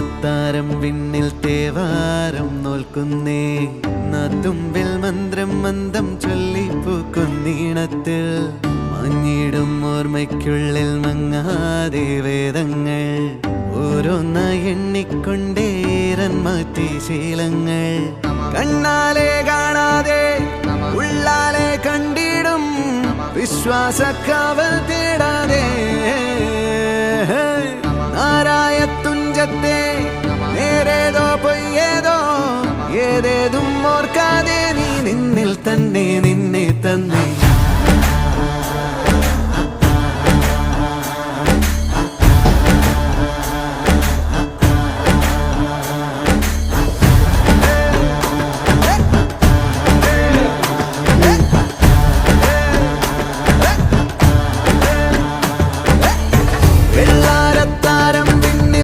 അത്താരം വിണ്ണിൽ തേവാരം നോൽക്കുന്നേ തുമ്പിൽ മന്ത്രം മന്ദം ചൊല്ലിപ്പൂക്കുന്നീണത്തിൽ മഞ്ഞിടും ഓർമ്മയ്ക്കുള്ളിൽ മങ്ങാതെ വേദങ്ങൾ ഓരോന്നായി എണ്ണിക്കൊണ്ടേരൻ മാറ്റി ശീലങ്ങൾ കണ്ണാലെ കാണാതെ ഉള്ളാലെ കണ്ടിടും വിശ്വാസക്കാവൽ തേടാതെ നാരായ തുഞ്ചത്തെ നേരേതോ പൊയ്യേതോ ഏതേതും ഓർക്കാതെ നീ നിന്നിൽ തന്നെ നിന്നെ തന്നെ